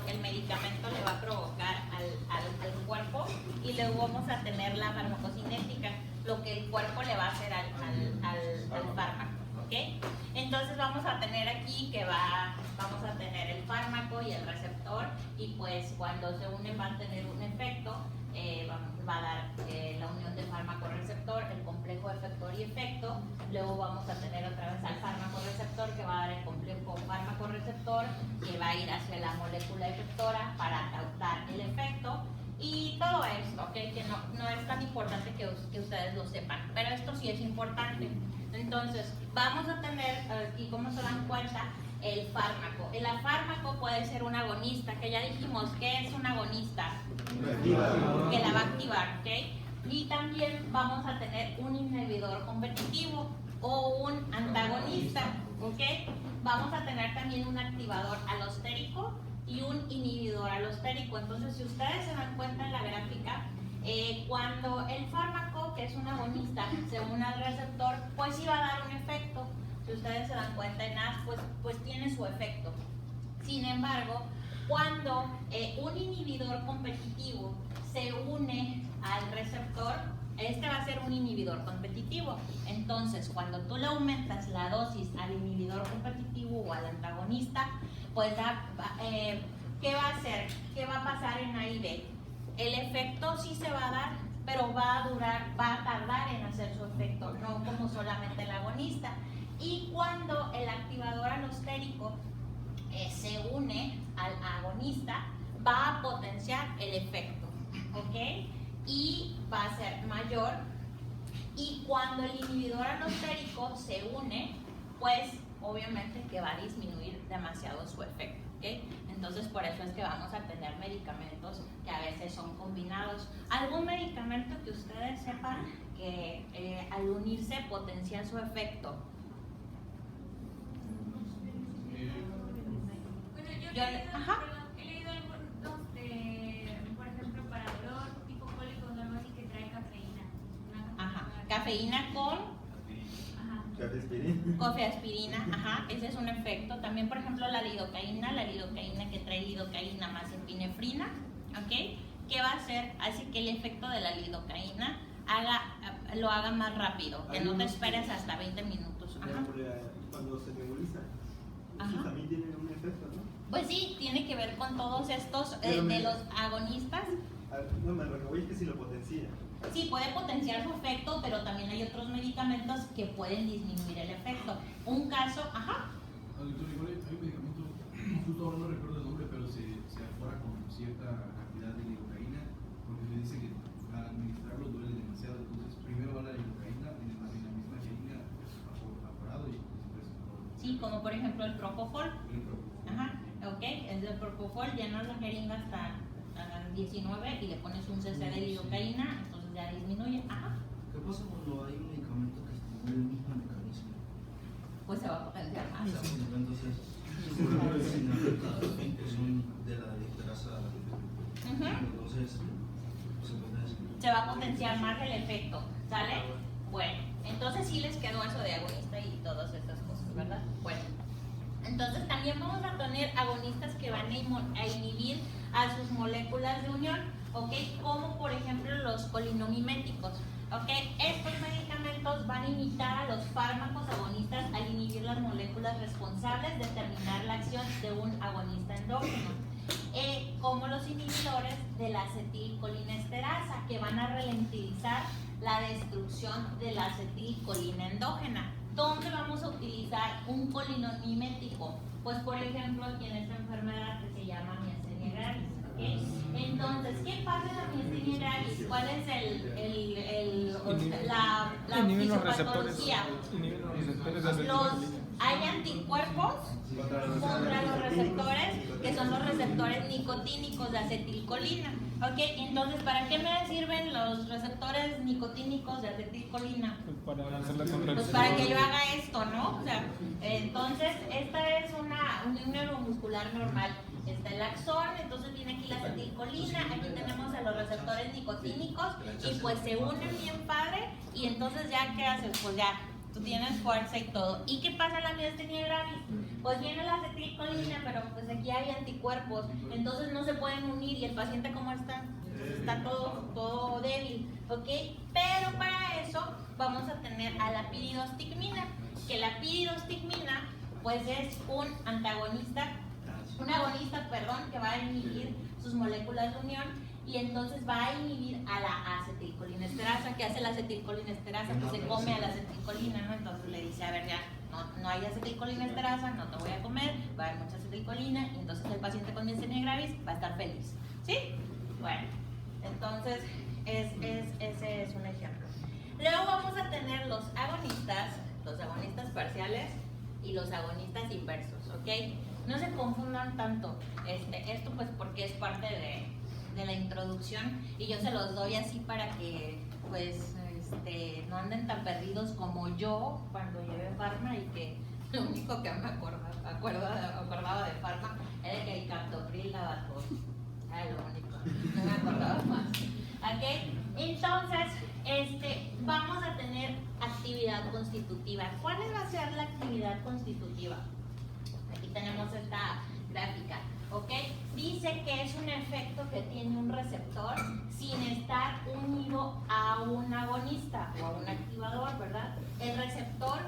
que el medicamento le va a provocar al cuerpo, y luego vamos a tener la farmacocinética, lo que el cuerpo le va a hacer al fármaco. ¿Okay? Entonces vamos a tener aquí que vamos a tener el fármaco y el receptor, y pues cuando se unen van a tener un efecto, va a dar la unión de fármaco-receptor, el complejo efector y efecto. Luego vamos a tener otra vez al fármaco-receptor, que va a dar el complejo fármaco-receptor, que va a ir hacia la molécula efectora para dar el efecto. Y todo esto, ¿okay? Que no es tan importante que ustedes lo sepan, pero esto sí es importante. Entonces, vamos a tener, y como se dan cuenta, el fármaco. El fármaco puede ser un agonista, que ya dijimos que es un agonista, que la va a activar, ¿ok? Y también vamos a tener un inhibidor competitivo o un antagonista, ¿ok? Vamos a tener también un activador alostérico y un inhibidor alostérico. Entonces, si ustedes se dan cuenta en la gráfica, cuando el fármaco, que es un agonista, se une al receptor, pues sí va a dar un efecto. Si ustedes se dan cuenta en AS, pues tiene su efecto. Sin embargo, cuando un inhibidor competitivo se une al receptor, este va a ser un inhibidor competitivo. Entonces, cuando tú le aumentas la dosis al inhibidor competitivo o al antagonista, pues ¿qué va a hacer? ¿Qué va a pasar en A y B? El efecto sí se va a dar, pero va a tardar en hacer su efecto, no como solamente el agonista. Y cuando el activador alostérico se une al agonista, va a potenciar el efecto, ¿ok? Y va a ser mayor. Y cuando el inhibidor alostérico se une, pues obviamente que va a disminuir demasiado su efecto, ¿ok? Entonces por eso es que vamos a tener medicamentos que a veces son combinados. ¿Algún medicamento que ustedes sepan que al unirse potencia su efecto? Bueno, yo he leído algunos, por ejemplo, para dolor tipo cólico, algo así que trae cafeína. Ajá, cafeína con cofeaspirina, ajá, ese es un efecto. También, por ejemplo, la lidocaína que trae lidocaína más epinefrina, ¿ok? ¿Qué va a hacer? Hace que el efecto de la lidocaína lo haga más rápido, que no te esperes hasta 20 minutos. Ajá. Cuando se nebuliza, ajá, también tiene un efecto, ¿no? Pues sí, tiene que ver con todos estos de los agonistas. No, lo que voy es que si lo potencia. Sí, puede potenciar su efecto, pero también hay otros medicamentos que pueden disminuir el efecto. Un caso, ajá. Doctor, igual hay un medicamento, justo ahora no recuerdo el nombre, pero se afora con cierta cantidad de lidocaína, porque le dice que al administrarlo duele demasiado. Entonces, primero va la lidocaína en la misma jeringa aforado y después. Sí, como por ejemplo el propofol. El propofol. Ajá, ok. El del propofol llenas la jeringa hasta 19 y le pones un cc de lidocaína, entonces ya disminuye. Ajá. ¿Qué pasa cuando hay un medicamento que estimula el mismo mecanismo? Pues se va a potenciar más. Entonces, sin afecta a la función de la dicterasa. Entonces, se va a potenciar más el efecto, ¿sale? Bueno, entonces sí les quedó eso de agonista y todas estas cosas, ¿verdad? Bueno, entonces también vamos a tener agonistas que van a inhibir a sus moléculas de unión, ¿ok? Como por ejemplo los colinomiméticos, ¿ok? Estos medicamentos van a imitar a los fármacos agonistas al inhibir las moléculas responsables de terminar la acción de un agonista endógeno, como los inhibidores de la acetilcolinesterasa, que van a ralentizar la destrucción de la acetilcolina endógena. ¿Dónde vamos a utilizar un colinomimético? Pues por ejemplo aquí en esta enfermedad que se llama miastenia gravis, ¿okay? Entonces, ¿qué pasa en la miastenia gravis? ¿Cuál es la fisiopatología? Hay anticuerpos contra los receptores, que son los receptores nicotínicos de acetilcolina, ¿ok? Entonces, ¿para qué me sirven los receptores nicotínicos de acetilcolina? Pues para que yo haga esto, ¿no? O sea, entonces, esta es un neuromuscular normal. Está el axón, entonces viene aquí la acetilcolina, aquí tenemos a los receptores nicotínicos y pues se unen bien padre, y entonces ya, ¿qué hacen? Pues ya tú tienes fuerza y todo. ¿Y qué pasa en la miastenia gravis? Pues viene la acetilcolina, pero pues aquí hay anticuerpos, entonces no se pueden unir. ¿Y el paciente cómo está? Entonces está todo débil, ¿ok? Pero para eso vamos a tener a la piridostigmina, que la piridostigmina pues es un agonista, que va a inhibir sus moléculas de unión, y entonces va a inhibir a la acetilcolinesterasa. ¿Qué hace la acetilcolinesterasa? Pues se come a la acetilcolina, ¿no? Entonces le dice, a ver, ya, no hay acetilcolinesterasa, no te voy a comer, va a haber mucha acetilcolina, y entonces el paciente con miastenia gravis va a estar feliz, ¿sí? Bueno, entonces ese es un ejemplo. Luego vamos a tener los agonistas parciales y los agonistas inversos, ¿ok? No se confundan tanto, esto pues porque es parte de la introducción, y yo se los doy así para que pues no anden tan perdidos como yo cuando llevé Pharma, y que lo único que me acordaba de Pharma era que el captopril daba tos. Era lo único, no me acordaba más. ¿Ok? Entonces, vamos a tener actividad constitutiva. ¿Cuál va a ser la actividad constitutiva? Aquí tenemos esta gráfica, ¿ok? Dice que es un efecto que tiene un receptor sin estar unido a un agonista o a un activador, ¿verdad? El receptor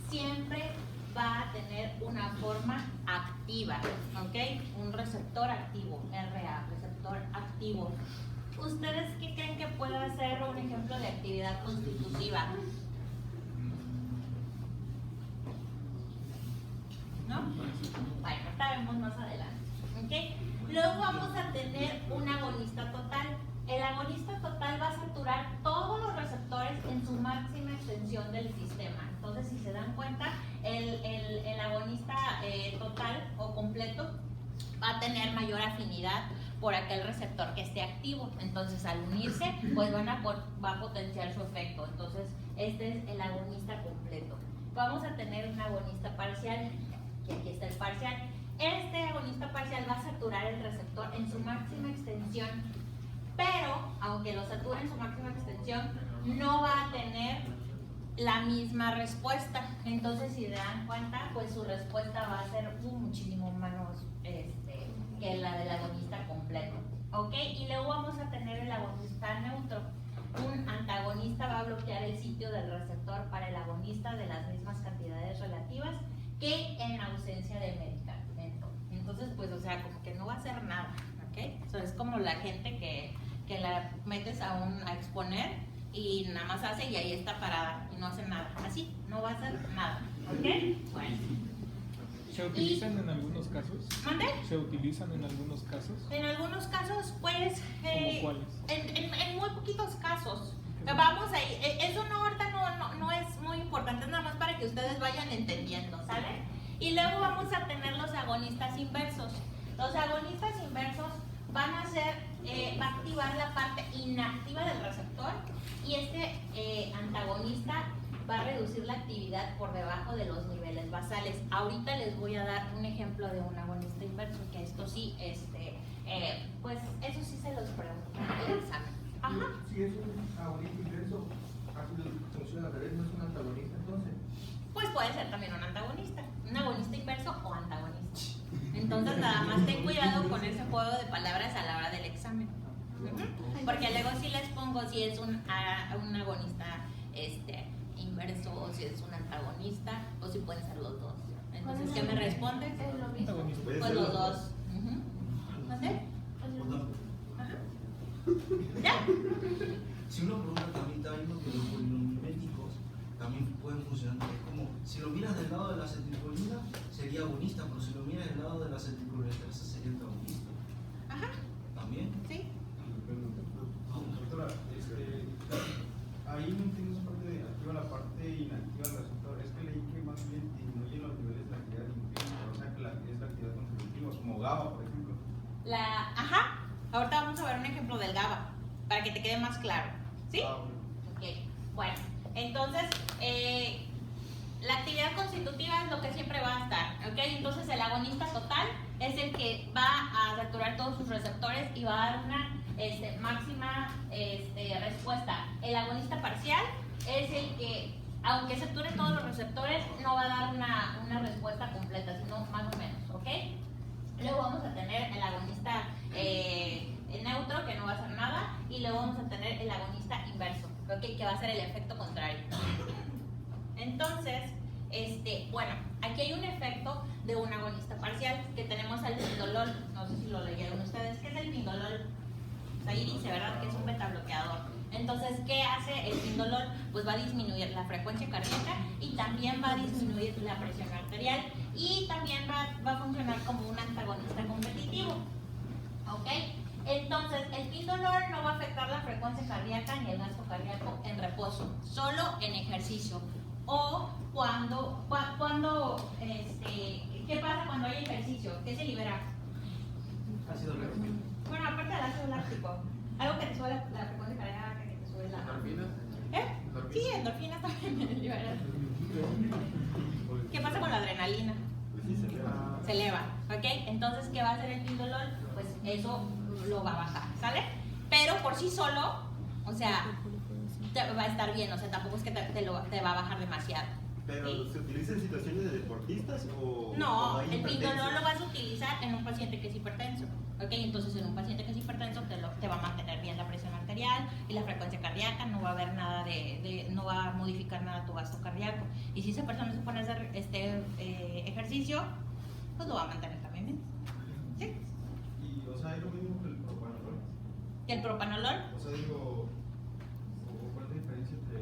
siempre va a tener una forma activa, ¿ok? Un receptor activo, RA, receptor activo. ¿Ustedes qué creen que pueda ser un ejemplo de actividad constitutiva? ¿No? Bueno, ahorita vemos más adelante, ¿ok? Luego vamos a tener un agonista total. El agonista total va a saturar todos los receptores en su máxima extensión del sistema. Entonces, si se dan cuenta, el agonista total o completo va a tener mayor afinidad por aquel receptor que esté activo. Entonces, al unirse, pues va a potenciar su efecto. Entonces, este es el agonista completo. Vamos a tener un agonista parcial, que aquí está el parcial. Este agonista parcial va a saturar el receptor en su máxima extensión, pero aunque lo sature en su máxima extensión, no va a tener la misma respuesta. Entonces, si se dan cuenta, pues su respuesta va a ser muchísimo menos que la del agonista completo, ¿ok? Y luego vamos a tener el agonista neutro. Un antagonista va a bloquear el sitio del receptor para el agonista de las mismas cantidades relativas que en ausencia de medicamento. Entonces, pues, o sea, como que no va a hacer nada, ¿ok? Eso es como la gente que la metes a exponer y nada más hace y ahí está parada y no hace nada. Así, no va a hacer nada, ¿ok? Bueno. ¿Se utilizan en algunos casos? ¿Mande? ¿Se utilizan en algunos casos? En algunos casos, pues, ¿Cómo cuáles? En muy poquitos casos. Vamos ahí, eso ahorita no es muy importante, nada más para que ustedes vayan entendiendo, ¿sale? Y luego vamos a tener los agonistas inversos. Los agonistas inversos van a va a activar la parte inactiva del receptor, y antagonista va a reducir la actividad por debajo de los niveles basales. Ahorita les voy a dar un ejemplo de un agonista inverso, que esto sí, pues eso sí se los pregunto en el examen. Ajá. Si es un agonista inverso, así funciona al revés, no es un antagonista entonces. Pues puede ser también un antagonista, un agonista inverso o antagonista. Entonces nada más ten cuidado con ese juego de palabras a la hora del examen. Porque luego sí les pongo si es un agonista inverso o si es un antagonista, o si pueden ser los dos. Entonces, ¿qué me respondes? Es lo mismo. Pues los dos. ¿No sé? Ajá. ¿Ya? Si uno por una tablita hay unos que los polinomiméticos también pueden funcionar. Es como, si lo miras del lado de la acetilcolina, sería agonista, pero si lo miras del lado de la acetilcolinesterasa, sería antagonista. Ajá. ¿También? Sí. Doctora, ahí no entiendo esa parte de activa, la parte inactiva del receptor. Es que leí que más bien disminuye los niveles de actividad intrínseca, o sea que es la actividad constitutiva, como GABA, por ejemplo. Ajá. Ahorita vamos a ver un ejemplo del GABA, para que te quede más claro. ¿Sí? Ok. Bueno, entonces, la actividad constitutiva es lo que siempre va a estar, ¿ok? Entonces, el agonista total es el que va a saturar todos sus receptores y va a dar una máxima respuesta. El agonista parcial es el que aunque sature todos los receptores, no va a dar una respuesta completa, sino más o menos, ¿ok? Luego vamos a tener el agonista neutro, que no va a hacer nada, y luego vamos a tener el agonista inverso, ¿ok? Que va a ser el efecto contrario. Entonces, bueno, aquí hay un efecto de un agonista parcial, que tenemos al pindolol. No sé si lo leyeron ustedes. ¿Qué es el pindolol? Ahí dice, ¿verdad? Que es un beta bloqueador. Entonces, ¿qué hace el pindolol? Pues va a disminuir la frecuencia cardíaca y también va a disminuir la presión arterial y también va a funcionar como un antagonista competitivo, ¿ok? Entonces, el pindolol no va a afectar la frecuencia cardíaca ni el gasto cardíaco en reposo, solo en ejercicio. O ¿qué pasa cuando hay ejercicio? ¿Qué se libera? Ácido láctico. Bueno, aparte del ácido láctico, algo que te sube la frecuencia cardíaca, que te sube la... ¿Endorfinas? Sí, endorfinas también liberan. ¿Qué pasa con la adrenalina? Se eleva, ¿ok? Entonces, ¿qué va a hacer el pindolol? Pues eso lo va a bajar, ¿sale? Pero por sí solo, o sea, te va a estar bien, o sea, tampoco es que te va a bajar demasiado. ¿Pero ¿sí? se utiliza en situaciones de deportistas o...? No, cuando hay el hipertensión? pindolol lo vas a utilizar en un paciente que es hipertenso, ¿ok? Entonces, en un paciente que es hipertenso te va a mantener bien la presión arterial y la frecuencia cardíaca, no va a haber nada no va a modificar nada tu gasto cardíaco. Y si esa persona se pone a hacer ejercicio, pues lo va a mantener también bien. ¿Sí? Y, o sea, es lo mismo que el propanolol. ¿Y el propanolol? O sea, digo, ¿cuál es la diferencia entre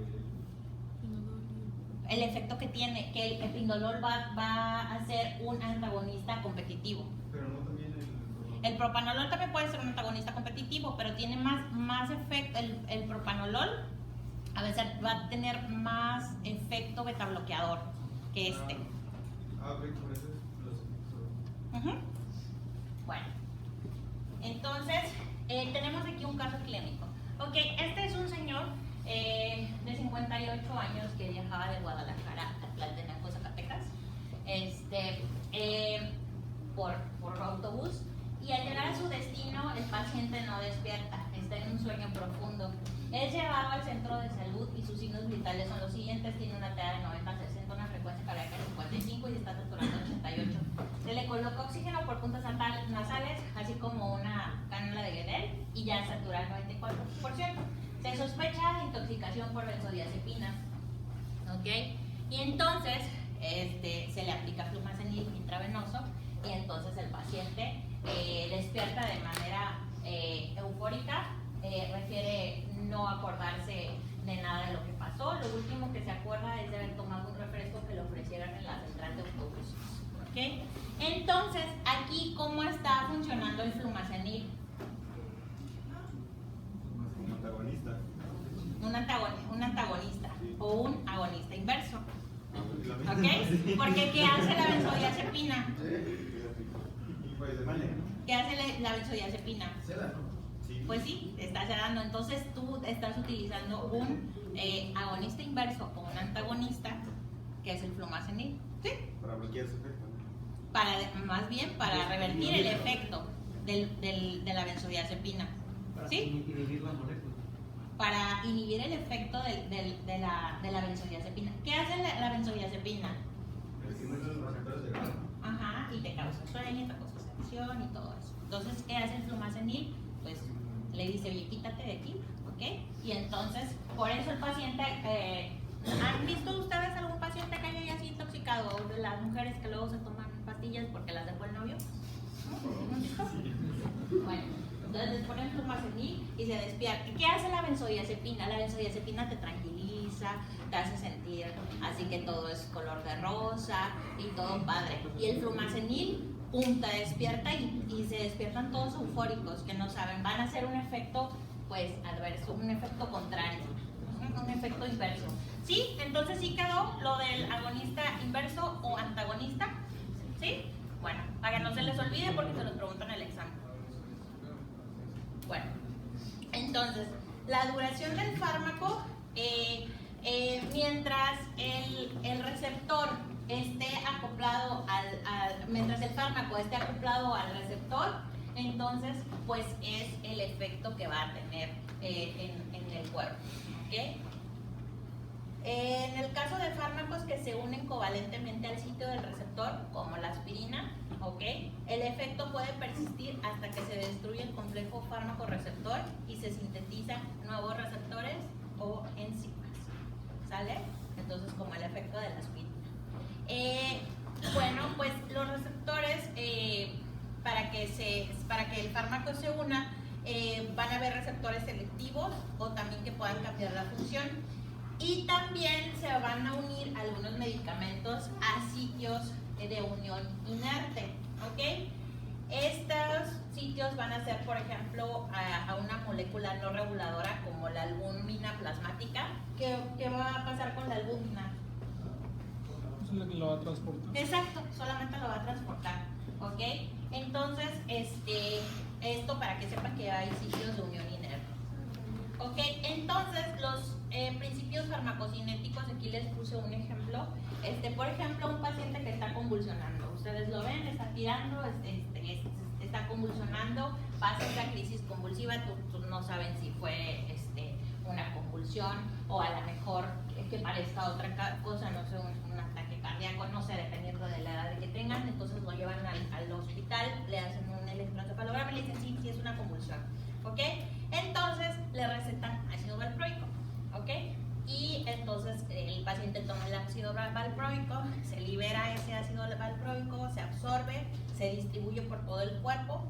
El efecto que tiene, que el pindolol va a ser un antagonista competitivo. pero no también El propanolol también puede ser un antagonista competitivo, pero tiene más efecto, el propanolol a veces va a tener más efecto beta bloqueador que este. ok, por eso los... Ujú. Bueno, entonces tenemos aquí un caso clínico. Ok, este es un señor de 58 años que viajaba de Guadalajara a Tlaltenango, Zacatecas, por autobús, y al llegar a su destino el paciente no despierta, está en un sueño profundo. Es llevado al centro de salud y sus signos vitales son los siguientes: tiene una TEA de 90-60, una frecuencia cardíaca de 55 y está saturando 88. Se le coloca oxígeno por puntas nasales, así como una cánula de Guedel, y ya satura el 94%. Se sospecha de intoxicación por benzodiazepinas, ¿ok? Y entonces se le aplica flumazenil intravenoso y entonces el paciente despierta de manera eufórica, refiere no acordarse de nada de lo que pasó. Lo último que se acuerda es de haber tomado un refresco que le ofrecieron en la central de autobuses, ¿ok? Entonces, aquí, ¿cómo está funcionando el flumazenil? Un antagonista. Un antagonista o un agonista inverso, La ¿ok? Porque ¿qué hace la benzodiazepina? Y pues de manera. ¿Qué hace la benzodiazepina? Sí. Pues sí, te está sedando. Entonces tú estás utilizando un agonista inverso o un antagonista, que es el flumazenil, ¿sí? Para bloquear su efecto. Más bien para revertir el efecto de la benzodiazepina, ¿sí? Inhibir la molécula. Para inhibir el efecto de la benzodiazepina. ¿Qué hace la benzodiazepina? Estimula los receptores de grado. Ajá, y te causa sueño, te causa sensación y todo eso. Entonces, ¿qué hace el flumazenil? Pues le dice, oye, quítate de aquí, ¿ok? Y entonces, por eso el paciente, ¿han visto ustedes algún paciente que haya ya así intoxicado? O de las mujeres que luego se toman pastillas porque las dejó el novio. ¿No han visto? Bueno, entonces les ponen flumazenil y se despierta. ¿Qué hace la benzodiazepina? La benzodiazepina te tranquiliza, te hace sentir así que todo es color de rosa y todo padre. Y el flumazenil, pum, te despierta y se despiertan todos eufóricos, que no saben, van a hacer un efecto pues adverso, un efecto contrario, un efecto inverso. ¿Sí? Entonces sí quedó lo del agonista inverso o antagonista. ¿Sí? Bueno, para que no se les olvide porque se los preguntan en el examen. Bueno, entonces, la duración del fármaco, mientras el receptor esté acoplado mientras el fármaco esté acoplado al receptor, entonces, pues es el efecto que va a tener en el cuerpo, ¿ok? En el caso de fármacos que se unen covalentemente al sitio del receptor, como la aspirina, ¿ok? El efecto puede persistir hasta que se destruye el complejo fármaco-receptor y se sintetizan nuevos receptores o enzimas, ¿sale? Entonces, como el efecto de la aspirina. Bueno, pues los receptores, para que el fármaco se una, van a haber receptores selectivos o también que puedan cambiar la función. Y también se van a unir algunos medicamentos a sitios de unión inerte, ¿ok? Estos sitios van a ser, por ejemplo, a una molécula no reguladora como la albúmina plasmática. ¿Qué va a pasar con la albúmina? Lo va a transportar. Exacto, solamente lo va a transportar, ¿ok? Entonces, esto para que sepan que hay sitios de unión inerte. Ok, entonces los principios farmacocinéticos, aquí les puse un ejemplo. Por ejemplo, un paciente que está convulsionando, ustedes lo ven, está tirando, está convulsionando, pasa esa crisis convulsiva, tú no saben si fue una convulsión o a lo mejor que parezca otra cosa, no sé, un ataque cardíaco, no sé, dependiendo de la edad que tengan. Entonces lo llevan al hospital, le hacen un electroencefalograma y le dicen sí, es una convulsión, ¿ok? Entonces le recetan ácido valproico, ¿ok? Y entonces el paciente toma el ácido valproico, se libera ese ácido valproico, se absorbe, se distribuye por todo el cuerpo,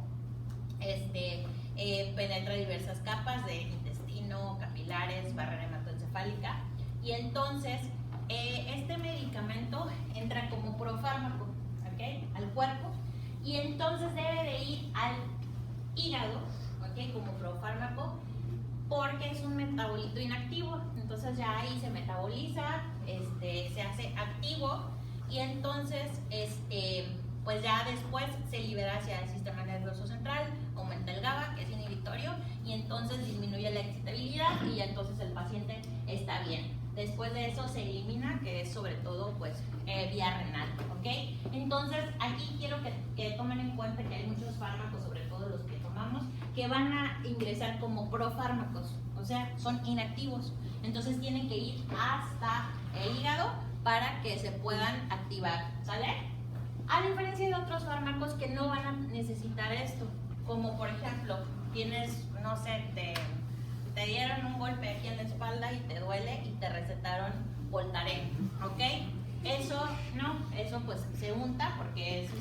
penetra diversas capas de intestino, capilares, barrera hematoencefálica, y entonces este medicamento entra como profármaco, ¿ok? Al cuerpo, y entonces debe de ir al hígado, ¿ok? Como profármaco, porque es un metabolito inactivo. Entonces ya ahí se metaboliza, se hace activo, y entonces pues ya después se libera hacia el sistema nervioso central, aumenta el GABA, que es inhibitorio, y entonces disminuye la excitabilidad, y entonces el paciente está bien. Después de eso se elimina, que es sobre todo pues vía renal, ¿ok? Entonces aquí quiero que tomen en cuenta que hay muchos fármacos, sobre todo los que tomamos, que van a ingresar como profármacos, o sea, son inactivos. Entonces tienen que ir hasta el hígado para que se puedan activar, ¿sale? A diferencia de otros fármacos que no van a necesitar esto, como por ejemplo, tienes, no sé, te dieron un golpe aquí en la espalda y te duele y te recetaron Voltaren, ¿ok? Eso no, eso pues se unta porque es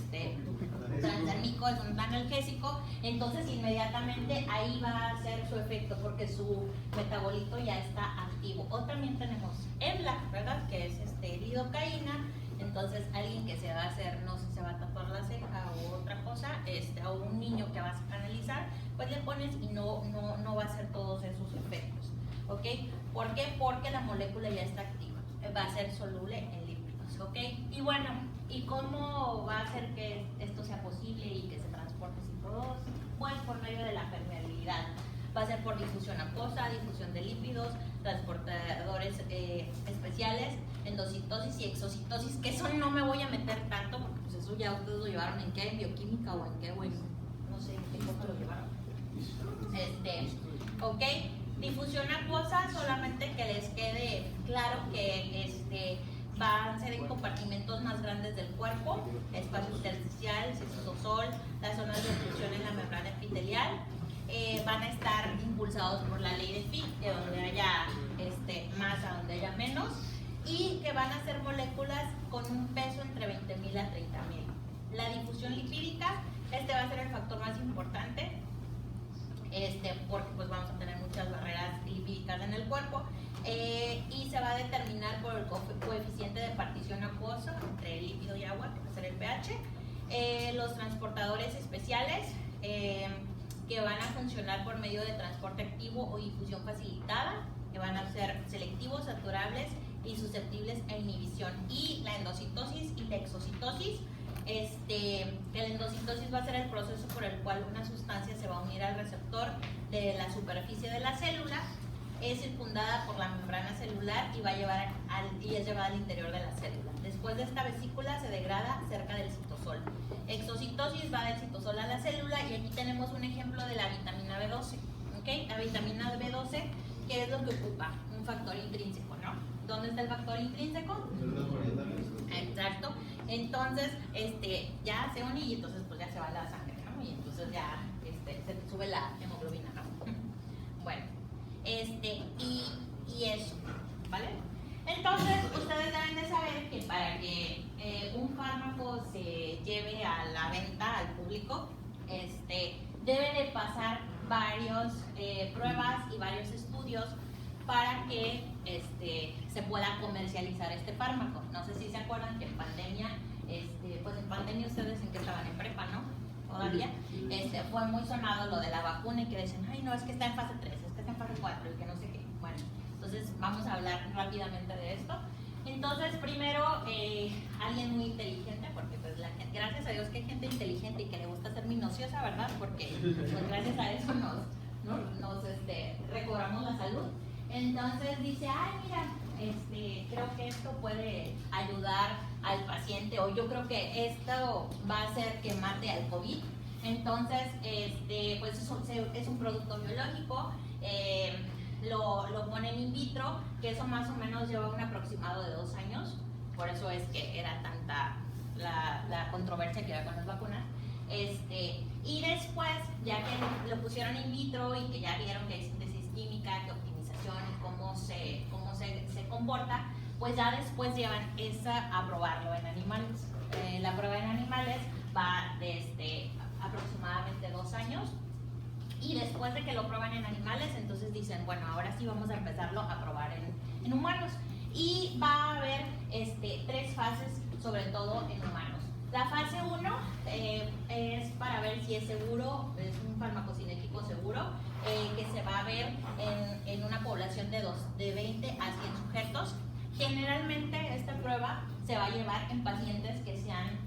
transdérmico, es un analgésico, entonces inmediatamente ahí va a hacer su efecto porque su metabolito ya está activo. O también tenemos EMLA, ¿verdad? Que es lidocaína. Entonces alguien que se va a hacer, no sé, se va a tatuar la ceja o otra cosa, o un niño que vas a canalizar, pues le pones y no va a hacer todos esos efectos, ¿ok? ¿Por qué? Porque la molécula ya está activa, va a ser soluble en lípidos, ¿ok? Y bueno, ¿y cómo va a hacer que esto sea posible y que se transporte sin todos? Pues por medio de la permeabilidad. Va a ser por difusión acuosa, difusión de lípidos, transportadores especiales, endocitosis y exocitosis, que eso no me voy a meter tanto porque pues eso ya ustedes lo llevaron en qué, en bioquímica o en qué, bueno, no sé en qué cosa lo llevaron. Ok, difusión acuosa, solamente que les quede claro que van a ser en compartimentos más grandes del cuerpo, espacio intersticial, citosol, las zonas de obstrucción en la membrana epitelial. Van a estar impulsados por la ley de Fick, de donde haya más a donde haya menos, y que van a ser moléculas con un peso entre 20.000 a 30.000. La difusión lipídica, va a ser el factor más importante, porque pues vamos a tener muchas barreras lipídicas en el cuerpo, y se va a determinar por el coeficiente de partición acuosa entre el lípido y agua, que va a ser el pH. Los transportadores especiales, que van a funcionar por medio de transporte activo o difusión facilitada, que van a ser selectivos, saturables y susceptibles a inhibición. Y la endocitosis y la exocitosis, que la endocitosis va a ser el proceso por el cual una sustancia se va a unir al receptor de la superficie de la célula, es circundada por la membrana celular y es llevada al interior de la célula. Después de esta vesícula se degrada cerca del citosol. Exocitosis va del citosol a la célula, y aquí tenemos un ejemplo de la vitamina B12, ¿ok? La vitamina B12, ¿qué es lo que ocupa? Un factor intrínseco, ¿no? ¿dónde está el factor intrínseco? Exacto. Entonces, ya se une y entonces pues ya se va la sangre, ¿no? Y entonces ya se te sube la hemoglobina, ¿no? Bueno, y eso, ¿vale? Entonces, ustedes deben de saber que para que un fármaco se lleve a la venta al público, debe de pasar varios pruebas y varios estudios para que se pueda comercializar este fármaco. No sé si se acuerdan que en pandemia, pues en pandemia ustedes en que estaban en prepa, ¿no? Todavía, fue muy sonado lo de la vacuna y que decían, ay no, es que está en fase 3, es que está en fase 4 y que no sé qué. Bueno, entonces vamos a hablar rápidamente de esto. Entonces, primero, alguien muy inteligente, porque pues gracias a Dios que hay gente inteligente y que le gusta ser minuciosa, ¿verdad? Porque pues, gracias a eso nos recobramos la salud. Entonces dice, ay mira, creo que esto puede ayudar al paciente, o yo creo que esto va a hacer que mate al COVID. Entonces, pues es un producto biológico, lo ponen in vitro, que eso más o menos lleva un aproximado de 2 años, por eso es que era tanta la controversia que había con las vacunas. Y después, ya que lo pusieron in vitro y que ya vieron que hay síntesis química, que optimización y cómo se comporta, pues ya después llevan a probarlo en animales. La prueba en animales va desde aproximadamente 2 años. Y después de que lo prueban en animales, entonces dicen, bueno, ahora sí vamos a empezarlo a probar en humanos. Y va a haber 3 fases, sobre todo en humanos. La fase 1 es para ver si es seguro, es un farmacocinético seguro, que se va a ver en una población de 20 a 100 sujetos. Generalmente esta prueba se va a llevar en pacientes que sean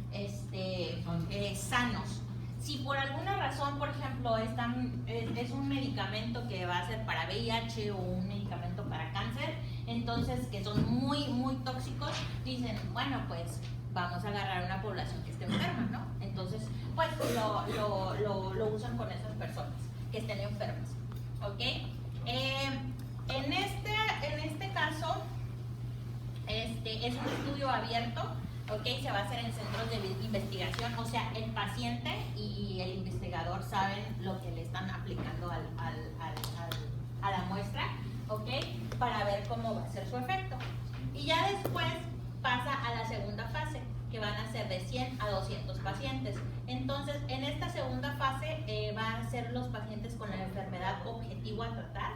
sanos. Si por alguna razón, por ejemplo, es un medicamento que va a ser para VIH o un medicamento para cáncer, entonces que son muy, muy tóxicos, dicen, bueno, pues vamos a agarrar una población que esté enferma, ¿no? Entonces, pues lo usan con esas personas que estén enfermas, ¿ok? En este caso, es un estudio abierto, ¿ok? Se va a hacer en centros de investigación, o sea, el paciente y el investigador saben lo que le están aplicando a la muestra, ¿ok? Para ver cómo va a ser su efecto. Y ya después pasa a la segunda fase, que van a ser de 100 a 200 pacientes. Entonces, en esta segunda fase van a ser los pacientes con la enfermedad objetivo a tratar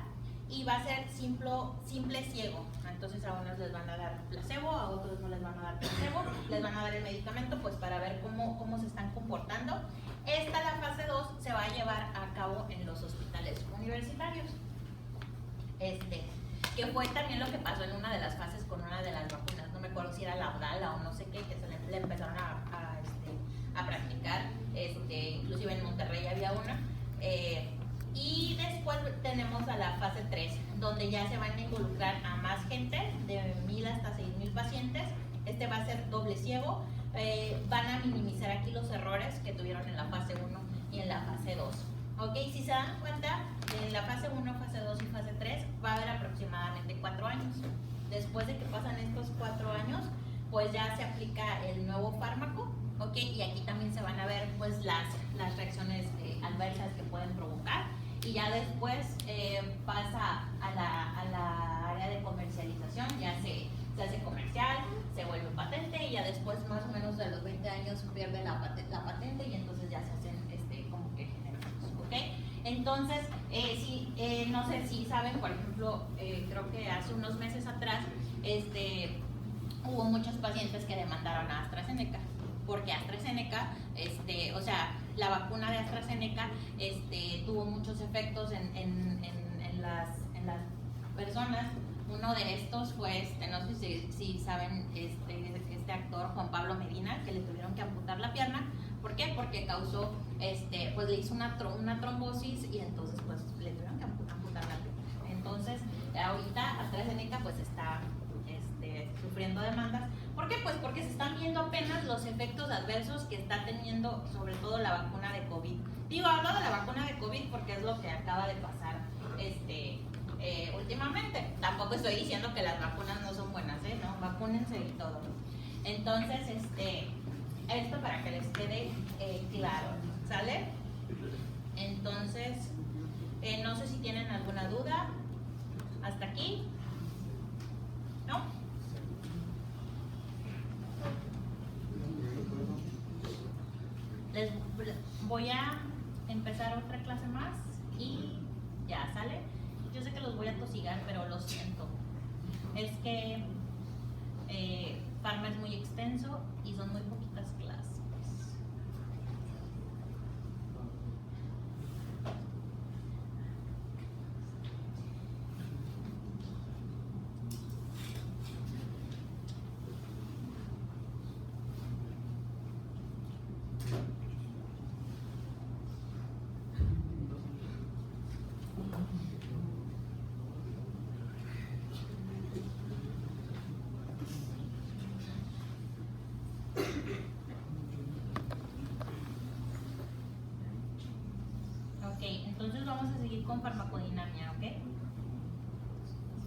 y va a ser simple ciego. Entonces, a unos les van a dar placebo, a otros no les van a dar placebo, les van a dar el medicamento pues para ver cómo se están comportando. La fase 2, se va a llevar a cabo en los hospitales universitarios. Que fue también lo que pasó en una de las fases con una de las vacunas, no me acuerdo si era la Abdala o no sé qué, que se le empezaron a practicar, inclusive en Monterrey había una, y después tenemos a la fase 3, donde ya se van a involucrar a más gente, de 1000 hasta 6000 pacientes. Va a ser doble ciego, van a minimizar aquí los errores que tuvieron en la fase 1 y en la fase 2. Ok, si se dan cuenta, en la fase 1, fase 2 y fase 3 va a haber aproximadamente 4 años. Después de que pasan estos 4 años, pues ya se aplica el nuevo fármaco, ok, y aquí también se van a ver pues las reacciones adversas que pueden provocar, y ya después pasa a la área de comercialización, ya se hace comercial, se vuelve patente, y ya después más o menos de los 20 años pierde la patente y entonces ya se hacen como que genéricos, ¿ok? Entonces, no sé si saben, por ejemplo, creo que hace unos meses atrás hubo muchos pacientes que demandaron a AstraZeneca, porque AstraZeneca, o sea, la vacuna de AstraZeneca tuvo muchos efectos en las personas. Uno de estos fue, no sé si saben, este actor Juan Pablo Medina, que le tuvieron que amputar la pierna. ¿Por qué? Porque causó, pues le hizo una trombosis y entonces pues le tuvieron que amputar la pierna. Entonces, ahorita AstraZeneca pues está sufriendo demandas. ¿Por qué? Pues porque se están viendo apenas los efectos adversos que está teniendo sobre todo la vacuna de COVID. Hablo de la vacuna de COVID porque es lo que acaba de pasar últimamente. Tampoco estoy diciendo que las vacunas no son buenas, ¿no? Vacúnense y todo. Entonces, esto para que les quede claro, ¿sale? Entonces, no sé si tienen alguna duda. ¿Hasta aquí? ¿No? Les voy a empezar otra clase más y ya sale. Yo sé que los voy a tosigar, pero lo siento. Es que Pharma es muy extenso y son muy poquitas clases. Ok, entonces vamos a seguir con farmacodinamia, ¿ok?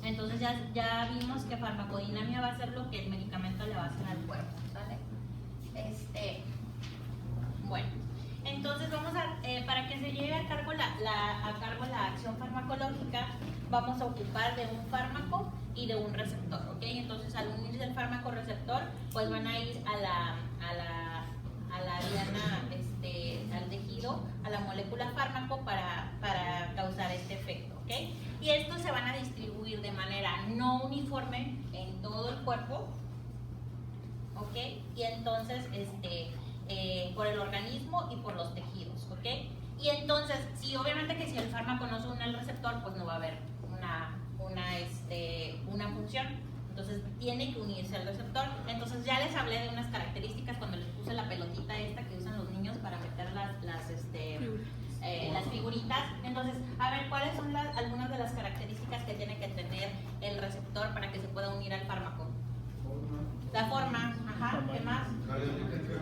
Entonces ya vimos que farmacodinamia va a ser lo que el medicamento le va a hacer al cuerpo, ¿sale? Bueno, entonces vamos a, para que se lleve a cargo la acción farmacológica, vamos a ocupar de un fármaco y de un receptor, ¿ok? Entonces al unirse el fármaco receptor, pues van a ir a la diana, al tejido, a la molécula fármaco para causar este efecto, ¿ok? Y estos se van a distribuir de manera no uniforme en todo el cuerpo, ¿ok? Y entonces, por el organismo y por los tejidos, ¿ok? Y entonces, obviamente que si el fármaco no se une al receptor, pues no va a haber una función. Entonces tiene que unirse al receptor. Entonces ya les hablé de unas características cuando les puse la pelotita esta que usan los niños para meter las figuritas. Entonces, a ver, ¿cuáles son algunas de las características que tiene que tener el receptor para que se pueda unir al fármaco? La forma, ajá, ¿qué más?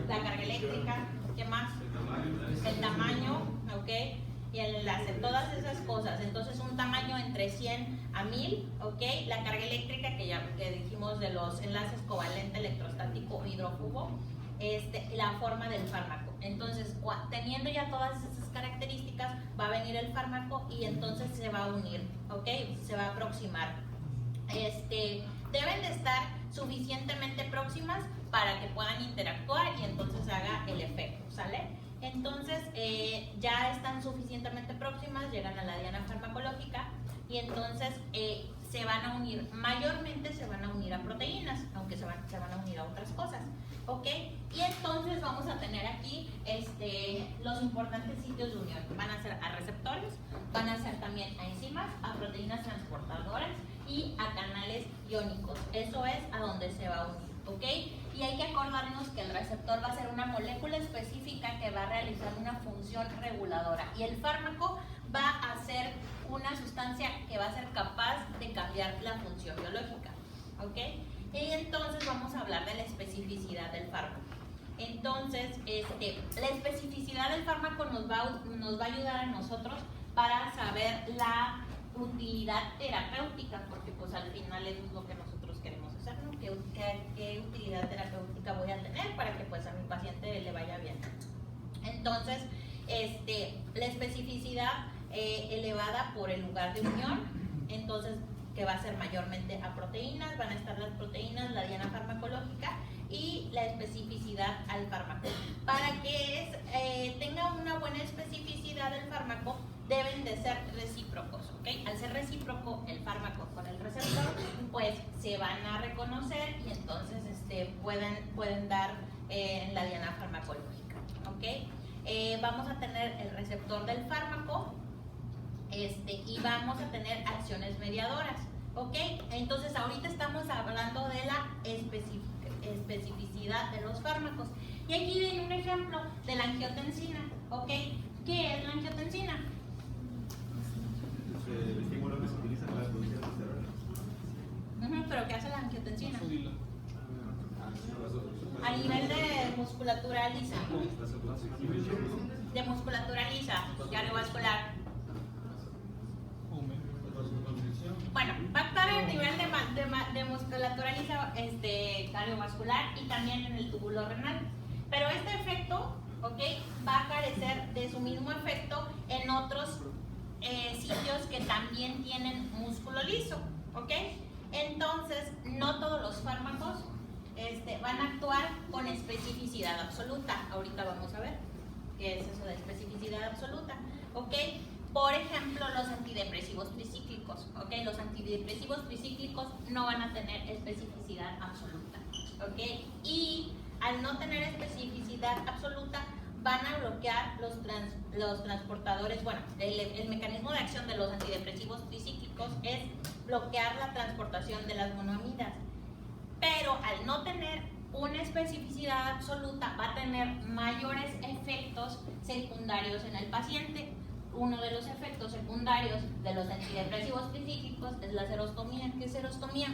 La carga eléctrica, ¿qué más? El tamaño, ¿ok? Y el enlace, todas esas cosas. Entonces un tamaño entre 100 a 1000, ¿ok? La carga eléctrica que dijimos de los enlaces covalente, electrostático, hidrófugo, la forma del fármaco. Entonces, teniendo ya todas esas características, va a venir el fármaco y entonces se va a unir, ¿ok? Se va a aproximar. Deben de estar suficientemente próximas para que puedan interactuar y entonces haga el efecto, ¿sale? Entonces ya están suficientemente próximas, llegan a la diana farmacológica y entonces se van a unir, mayormente se van a unir a proteínas, aunque se van a unir a otras cosas, ¿ok? Y entonces vamos a tener aquí los importantes sitios de unión, van a ser a receptores, van a ser también a enzimas, a proteínas transportadoras y a canales iónicos, eso es a donde se va a unir, ¿ok? Y hay que acordarnos que el receptor va a ser una molécula específica que va a realizar una función reguladora y el fármaco va a ser una sustancia que va a ser capaz de cambiar la función biológica, ¿ok? Y entonces vamos a hablar de la especificidad del fármaco. Entonces, la especificidad del fármaco nos va a ayudar a nosotros para saber la utilidad terapéutica, porque pues al final eso es lo que nosotros queremos hacer, ¿no? ¿Qué utilidad terapéutica voy a tener para que pues a mi paciente le vaya bien? Entonces, la especificidad elevada por el lugar de unión, entonces que va a ser mayormente a proteínas, van a estar las proteínas, la diana farmacológica y la especificidad al fármaco. Para que tenga una buena especificidad del fármaco, deben de ser recíprocos, ¿ok? Al ser recíproco el fármaco con el receptor, pues se van a reconocer y entonces pueden dar la diana farmacológica, ¿ok? Vamos a tener el receptor del fármaco y vamos a tener acciones mediadoras, ¿ok? Entonces ahorita estamos hablando de la especificidad de los fármacos y aquí viene un ejemplo de la angiotensina, ¿ok? ¿Qué es la angiotensina? El estímulo que se utiliza para la producción de esteroides. ¿Pero qué hace la angiotensina? Vasodila. A nivel de musculatura lisa. De musculatura lisa, cardiovascular. Bueno, va a actuar a nivel de musculatura lisa, cardiovascular y también en el túbulo renal. Pero este efecto, ¿ok?, va a carecer de su mismo efecto en otros sitios que también tienen músculo liso, ¿ok? Entonces, no todos los fármacos van a actuar con especificidad absoluta. Ahorita vamos a ver qué es eso de especificidad absoluta, ¿ok? Por ejemplo, los antidepresivos tricíclicos, ¿ok? Los antidepresivos tricíclicos no van a tener especificidad absoluta, ¿ok? Y al no tener especificidad absoluta, van a bloquear los transportadores. Bueno, el mecanismo de acción de los antidepresivos tricíclicos es bloquear la transportación de las monoamidas. Pero al no tener una especificidad absoluta, va a tener mayores efectos secundarios en el paciente. Uno de los efectos secundarios de los antidepresivos tricíclicos es la serostomía. ¿Qué es serostomía?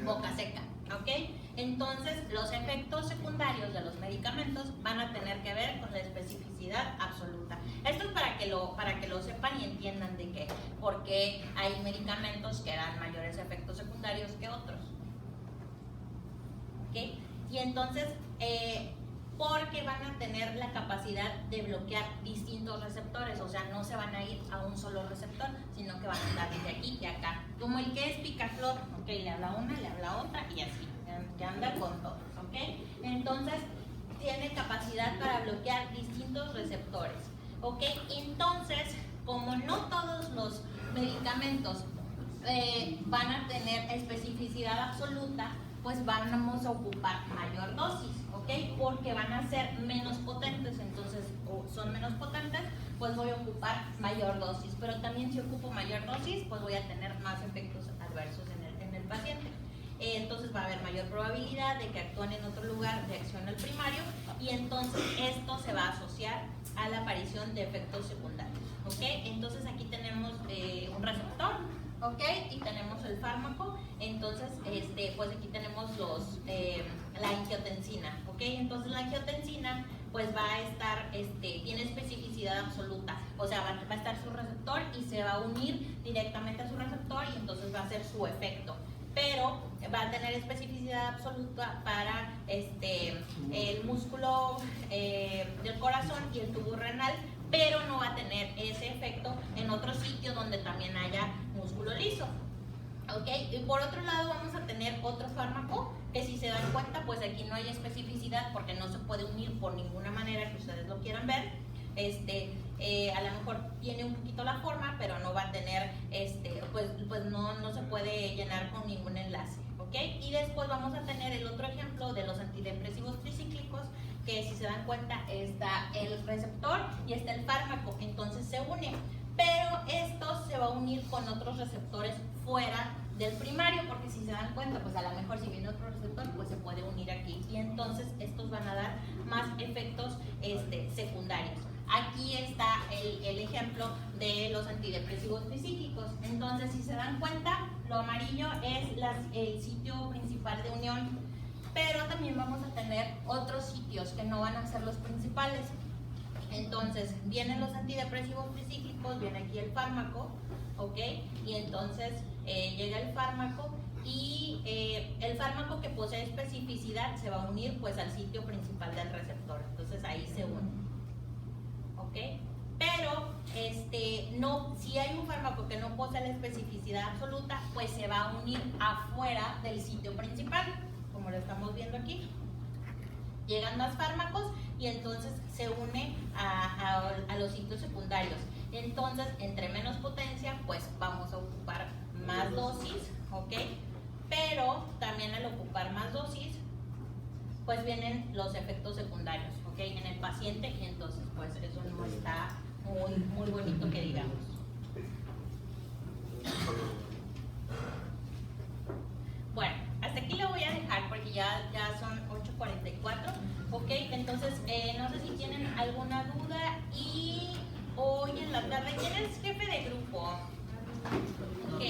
Boca seca, ¿ok? Entonces, los efectos secundarios de los medicamentos van a tener que ver con la especificidad absoluta. Esto es para que lo sepan y entiendan de qué, porque hay medicamentos que dan mayores efectos secundarios que otros, ¿ok? Y entonces, porque van a tener la capacidad de bloquear distintos receptores, o sea, no se van a ir a un solo receptor, sino que van a andar desde aquí y acá, como el que es picaflor, ok, le habla una, le habla otra y así, que anda con todos, ok. Entonces, tiene capacidad para bloquear distintos receptores, ok. Entonces, como no todos los medicamentos van a tener especificidad absoluta, pues vamos a ocupar mayor dosis, ¿ok? Porque van a ser menos potentes, entonces, o son menos potentes, pues voy a ocupar mayor dosis. Pero también si ocupo mayor dosis, pues voy a tener más efectos adversos en el paciente. Entonces va a haber mayor probabilidad de que actúen en otro lugar de acción al primario y entonces esto se va a asociar a la aparición de efectos secundarios, ¿ok? Entonces aquí tenemos un receptor, ¿ok? Y tenemos el fármaco, entonces pues aquí tenemos la angiotensina, ¿ok? Entonces la angiotensina pues va a estar, tiene especificidad absoluta, o sea, va a estar su receptor y se va a unir directamente a su receptor y entonces va a ser su efecto, pero va a tener especificidad absoluta para el músculo del corazón y el tubo renal, pero no va a tener ese efecto en otro sitio donde también haya músculo liso, ¿ok? Y por otro lado vamos a tener otro fármaco que, si se dan cuenta, pues aquí no hay especificidad porque no se puede unir por ninguna manera que ustedes lo quieran ver. A lo mejor tiene un poquito la forma, pero no va a tener, pues no se puede llenar con ningún enlace, ¿ok? Y después vamos a tener el otro ejemplo de los antidepresivos tricíclicos, que si se dan cuenta está el receptor y está el fármaco, entonces se une, pero esto se va a unir con otros receptores fuera del primario, porque si se dan cuenta, pues a lo mejor si viene otro receptor, pues se puede unir aquí y entonces estos van a dar más efectos secundarios. Aquí está el ejemplo de los antidepresivos tricíclicos. Entonces, si se dan cuenta, lo amarillo es el sitio principal de unión, pero también vamos a tener otros sitios que no van a ser los principales. Entonces, vienen los antidepresivos tricíclicos, viene aquí el fármaco, ¿ok? Y entonces llega el fármaco y el fármaco que posee especificidad se va a unir pues al sitio principal del receptor. Entonces, ahí se une. ¿Ok? Pero no, si hay un fármaco que no posee la especificidad absoluta, pues se va a unir afuera del sitio principal, como lo estamos viendo aquí. Llegan más fármacos y entonces se une a los sitios secundarios. Entonces, entre menos potencia, pues vamos a ocupar más dosis, ¿ok? Pero también al ocupar más dosis, pues vienen los efectos secundarios, ¿ok? En el paciente, y entonces pues eso no está muy bonito que digamos. Bueno, hasta aquí lo voy a dejar porque ya son 8:44, ¿ok? Entonces no sé si tienen alguna duda. Y hoy en la tarde, ¿quién es jefe de grupo? Ok.